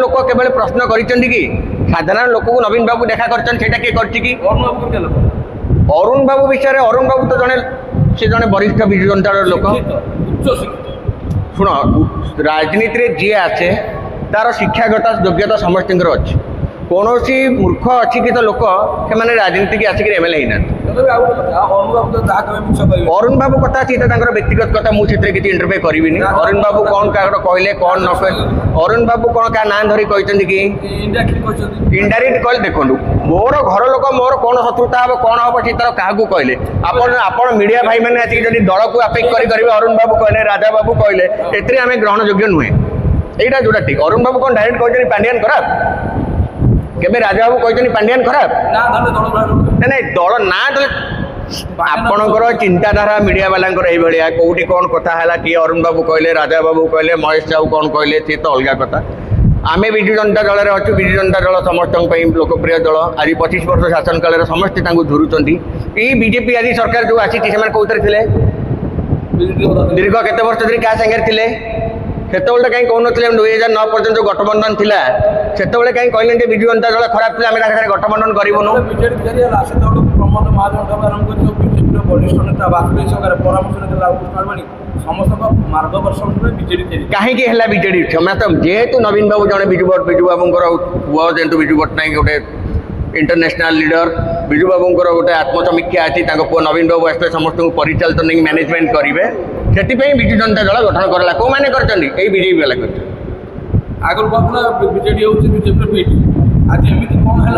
लोक केवल प्रश्न करिसेंती कि साधारण लोक को नवीन बाबू देखा करछन सेटा के करछि कि अरुण बाबू विषय रे अरुण बाबू तो जने से जने वरिष्ठ विजु जनता लोक शुण राजनीति रे जी आसे तार शिक्षागत योग्यता समस्त अच्छी कौन मूर्ख अच्छी कि तो लोक से राजनीति की आसिक एमएलए होना अरुण बाबू कथा अच्छी व्यक्तिगत कथा मुझे किसी इंटरव्यू करी अरुण बाबू कौन क्या कहले कौन न कह अरुण बाबू कौन क्या ना धरी कहते कि इनडायरेक्ट कहले देखो मोर घर लोक मोर कौन शत्रुता हम कौन हम सी तरह क्या कहले आप मीडिया भाई मैंने आसिक दल को अपेक्ष करेंगे अरुण बाबू कहले राजा बाबू कहले ए आम ग्रहण योग्य नुहे यहाँ जोटा ठीक अरुण बाबू कौन डायरेक्ट कहते पांड्यान खराब केबे राजा बाबू कहते पांड्यान खराब ना दल ना आपणकर चिंताधारा मीडिया वाला भाया कौटी कौन कथा है किए अरुण बाबू कहले राजा बाबू कहले महेश साहू कौन कहले सी तो अलग कथा आम विजु जनता दल में अच्छु विजु जनता दल समस्त लोकप्रिय दल आज 25 वर्ष शासन काल समस्ते धुरुंट ये बीजेपी आज सरकार जो आसी कौन थे दीर्घ केत वर्ष धरी क्या सागर थे सेतबे कहीं कहून 2009 पर्यटन जो गठबंधन थिला सेतबे कहीं कहले विजु जनता दल खराब थिला आम गठबंधन करूँ प्रमोद महाजन आरंभ कर बीजेपी वरिष्ठ नेता बाजपेयी सरकार परामर्श नेता समस्त मार्गदर्शन बीजेडी कहीं बीजेडी जेहेतु नवीन बाबू जड़े विजु बाबूर पुआ जेहतु विजु पट्टनायक गोटे इंटरनेशनल लीडर विजु बाबूर गोटे आत्मसमीक्षा अच्छी पुआ नवीन बाबू आसते समस्त परिचालित नहीं मैनेजमेंट करेंगे से विजु जनता दल गठन कराला कौ मैंने बीजेपी वाला कर आगुरी कहूँ बीजेडी हूँ बीजेपी आज एमती कौन है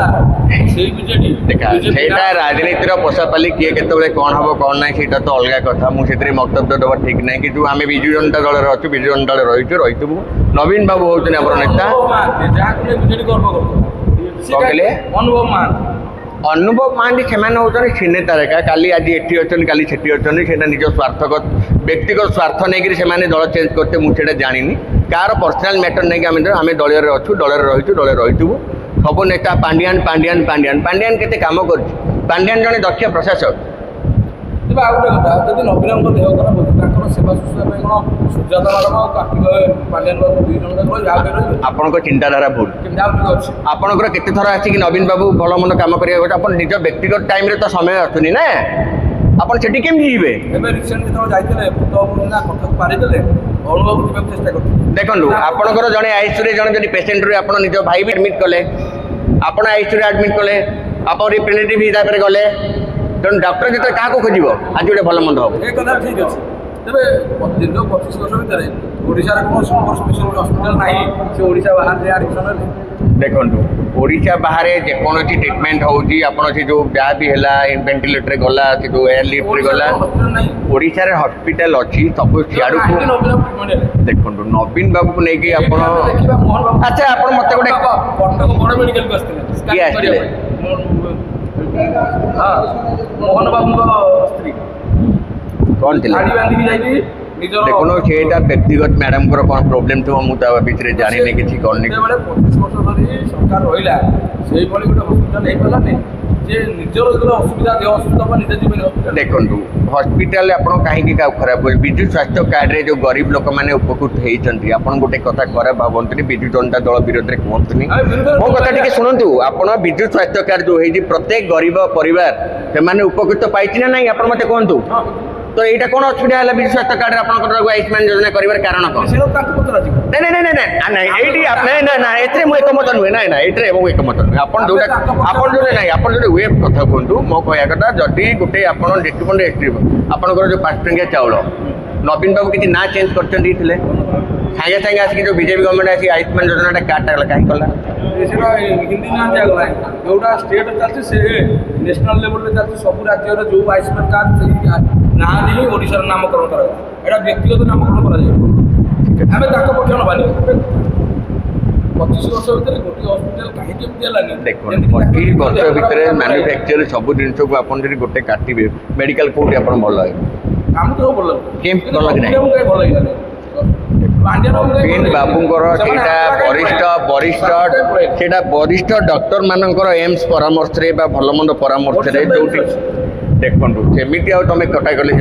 देखा राजनीतिर पोषापाली किए केतबे कौन हम कौन ना से तो अलग कथा मुझे मक्तव्य देवा ठीक ना कि आम विजु जनता दल अच्छु विजु जनता दल रही नवीन बाबू हूँ आम नेता कहले अनुभव महांती से सिनेता रेखा काली आज एटी अच्छा काली सेठी अच्छा से निज स्वार्थगत व्यक्तिगत स्वार्थ नहीं से दल चेंज करते मुझे जानी कार पर्सनाल मैटर नहीं आम दल में अच्छु दल रही दल रही सब नेता पांड्यान पांड्यान पांड्यान पांड्यान केते काम कर पांड्यान जड़े दक्ष प्रशासक आ गोटे कथा जब नवीन देह खराब सेवा शुश्रूषा कौन सुजाता मैडम कार्तिक पांड्यान बाबू दुई जन आपंक चिंताधारा भूल आपंकर केते थर आसिक नवीन बाबू भल मन कम कर निज व्यक्तिगत टाइम तो समय आसुनी ना आपन सेठी केमि जीवे एबे रिसेंट जो जाइतले बुद्धना कथक पारिदेले अनुभव जीवा चेष्टा करते देखो आपंकर जड़े आईसीयू जड़े जब पेसेंट रू आप निज भाई भी एडमिट कले आप आईसीयू एडमिट कले आप रिप्रेजेंटेटिव हिसाब से गले तेणु डॉक्टर जो क्या खोज आज गोटे भल मंद हम ये कथा ठीक अच्छे तेरे दीर्घ 25 वर्ष भितर ओडिशा कौन स्पेशल हॉस्पिटल ना से ओडिशा बाहर एडमिशन देखो ओडिशा बाहर जेकोसी ट्रिटमेंट होती जो जहाँ भी है वेंटिलेटर गला जो एयर लिफ्ट गला ओडिशा रे हॉस्पिटल अच्छी सब सियाड़ू देखो नवीन बाबू को लेकिन अच्छा आप मत गोटे कटक बड़ मेडिकल को मोहन बाबू स्त्री कौन थी देखो सेटा व्यक्तिगत मैडम कौन प्रोब्लेम थो मुझे विषय जानी किसी कौन 25 वर्ष धरी सरकार रहा से गोटे हस्पिटाल हो पारानी जे निजर जो असुविधा देह असुविधा निजे जीवन देखो हस्पिटाल आप कहीं खराब विजु स्वास्थ्य कार्ड रे जो गरीब लोक मैंने उपकृत होती आप गोटे कथा खराब भावती विजु जनता दल विरोध में कहतुनि मो कथा टी शुणु आप विजु स्वास्थ्य कार्ड जो है प्रत्येक गरीब परिवार से उपकृत पाई ना आप मत कहतु तो यहाँ कौन असुविधा है विजु स्वास्थ्य कार्ड आप आयुष्मान योजना कर कारण कौन नहीं मुझे एकमत नुहे ना ये एकमत नुहे आप जो वे कथा कहतु मो कह कथा जदि गोटे आप आपंकर जो 5 टंकिया चाउल नवीन बाबू किसी ना चेंज कर सागे सागे आसिक जो बीजेपी गवर्नमेंट आसी आयुष्मान योजना कार्ड कहीं कला हिंदी ना दिगला जोटा स्टेट चलती से नेशनल लेवल में चलती सब राज्य जो आयुष्मान कार्ड ना नहीं ओडिशार नामकरण करा व्यक्तिगत नामकरण करें पक्ष नबानी 25 वर्ष भितर गोटे हस्पिटाल कहीं देखो 25 वर्ष भितर मैन्युफैक्चर सब जिन को आप गोटे काटे मेडिकल कोड आप भल काम तो भल भल नवीन बाबूंकर वरिष्ठ डॉक्टर मानकर एम्स परामर्श रे भल मंद परामर्श रे जो देखो सेमती तुम कटा गले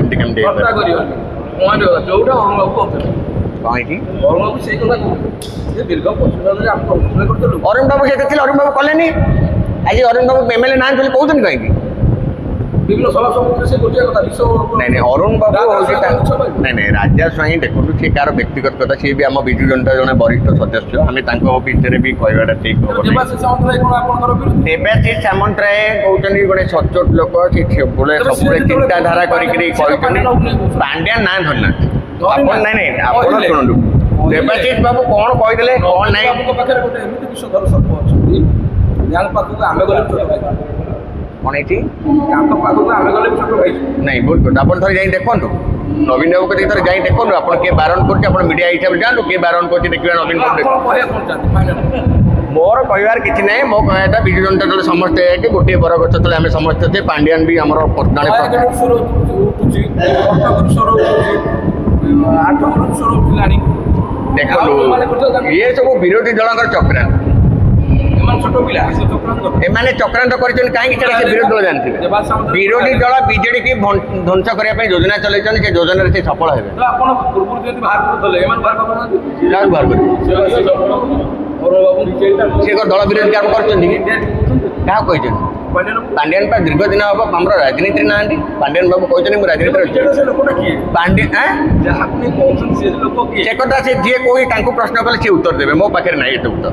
जोटा କ'ଣ ହେଇଛି? ଅରୁଣ ବାବୁ ସେଇ କଥା କହୁଥିଲେ ଯେ ଦୀର୍ଘ 25 ବର୍ଷରେ ଆମେ କମ୍ପ୍ଲେନ୍ କରିଥିଲୁ। ଅରୁଣ ବାବୁ ସେତେ ଥିଲେ, ଅରୁଣ ବାବୁ କଲେନି। ଆଜି ଅରୁଣ ବାବୁ MLA ନାହାନ୍ତି ବୋଲି କହୁଛନ୍ତି କାହିଁକି? ବିଭିନ୍ନ ସଭା ସମିତିରେ ସେ ଗୋଟିଏ କଥା ବିଷ ନାଇଁ ନାଇଁ, ଅରୁଣ ବାବୁ ହେଉଛି ନାଇଁ ନାଇଁ, ରାଜା ସ୍ୱାଇଁ ଦେଖନ୍ତୁ, ସିଏ କାହାର ବ୍ୟକ୍ତିଗତ କଥା, ସିଏ ବି ଆମ ବିଜୁ ଜନତା ଜଣେ ବରିଷ୍ଠ ସଦସ୍ୟ, ଆମେ ତାଙ୍କ ବିଷୟରେ ବି କହିବାଟା ଠିକ୍ ହବ ନାହିଁ। ଦେବାଶିଷ ସାମନ୍ତରାୟ କ'ଣ ଆପଣଙ୍କର ବିରୋଧୀ? ଦେବାଶିଷ ସାମନ୍ତରାୟ କହୁଛନ୍ତି ଗୋଟେ ସଚ୍ଚୋଟ ଲୋକ, ସେ ସବୁବେଳେ ଚିନ୍ତାଧାରା କରିକିରି କହିଛନ୍ତି। ପାଣ୍ଡିଆନ ନାଁ ଧରିନାହାନ୍ତି ଆପଣ। ନାଇଁ ନାଇଁ, ଆପଣ ଶୁଣନ୍ତୁ, ଦେବାଶିଷ ବାବୁ କ'ଣ କହିଦେଲେ କ'ଣ ନାହିଁ। ବାବୁଙ୍କ ପାଖରେ ଗୋଟେ ଏମିତି ବିଷଧର ସର୍ପ ଅଛନ୍ତି, ଯାଙ୍କ ପାଖକୁ ଆମେ ଗଲେ ବି ଛୋଟ ଭାଇ, କ'ଣ ହେଇଛି? ତାଙ୍କ ପାଖକୁ ଆମେ ଗଲେ ବି ଛୋଟ ଭାଇ। ନାଇଁ ଭୁଲ କଥା, ଆପଣ ଥରେ ଯାଇ ଦେଖନ୍ତୁ, ନବୀନ ବାବୁ କତିକି ଥରେ ଯାଇ ଦେଖନ୍ତୁ। ଆପଣ କିଏ ବାରଣ କରୁଛି, ଆପଣ ମିଡ଼ିଆ ହିସାବରେ ଯାଆନ୍ତୁ, କିଏ ବାରଣ କରୁଛି ଦେଖିବା ନବୀନ ବାବୁ। ଆପଣ କହିବା କ'ଣ ଚାହାନ୍ତି ଫାଇନାଲ? ମୋର କହିବାର କିଛି ନାହିଁ, ମୋ କହିବାଟା ବିଜୁ ଜନତା ଦଳ ସମସ୍ତେ ଯାଇକି ଗୋଟିଏ ବରଗଛ ତଳେ ଆମେ ସମସ୍ତେ ଅଛେ। ପାଣ୍ଡିଆନ ବି ଆମର ଜଣେ ନୟାଗଡ଼ରୁ ସ୍ୱର ଉଠୁଛି, କଟକରୁ ସ୍ୱର ଉଠୁଛି, ଆଠଗଡ଼ରୁ ସ୍ୱର ଉଠିଲାଣି। ଦେଖନ୍ତୁ, ଇଏ ସବୁ ବିରୋଧୀ ଦଳଙ୍କର ଚକ୍ରାନ୍ତ। ଏମାନେ ଛୋଟ ପିଲା, ସେ ଚକ୍ରାନ୍ତ କରୁଛନ୍ତି। ଏମାନେ ଚକ୍ରାନ୍ତ କରିଛନ୍ତି କାହିଁକି, ସେଟା ସେ ବିରୋଧୀ ଦଳ ଜାଣିଥିବେ। ବିରୋଧୀ ଦଳ ବିଜେଡି କି ଧ୍ୱଂସ କରିବା ପାଇଁ ଯୋଜନା ଚଲେଇଛନ୍ତି, ସେ ଯୋଜନାରେ ସେ ସଫଳ ହେବେ। ତ ଆପଣ ପୂର୍ବରୁ ଯେମିତି ବାହାର କରୁଥିଲେ, ଏମାନେ ବାହାର କରୁନାହାନ୍ତି। କାହାକୁ ବାହାର କରିବେ? ଅରୁଣ ବାବୁ ସେ କ'ଣ ଦଳ ବିରୋଧୀ କାମ କରୁଛନ୍ତି କି? କାହାକୁ କହିଛନ୍ତି? ପାଣ୍ଡିଆନ ପା ଦୀର୍ଘ ଦିନ ହବ ଆମର ରାଜନୀତିରେ ନାହାନ୍ତି। ପାଣ୍ଡିଆନ ବାବୁ କହିଛନ୍ତି ମୁଁ ରାଜନୀତିରେ ଅଛି। ସେ ଲୋକଟା କିଏ? ପାଣ୍ଡିଆନ ଯାହାକୁ ନେଇ କହୁଛନ୍ତି ସେ ଲୋକ କିଏ? ସେ କଥା ସେ ଯିଏ କହି ତାଙ୍କୁ ପ୍ରଶ୍ନ କଲେ ସେ ଉତ୍ତର ଦେବେ, ମୋ ପାଖରେ ନାହିଁ ଏତେ ଉତ୍ତର।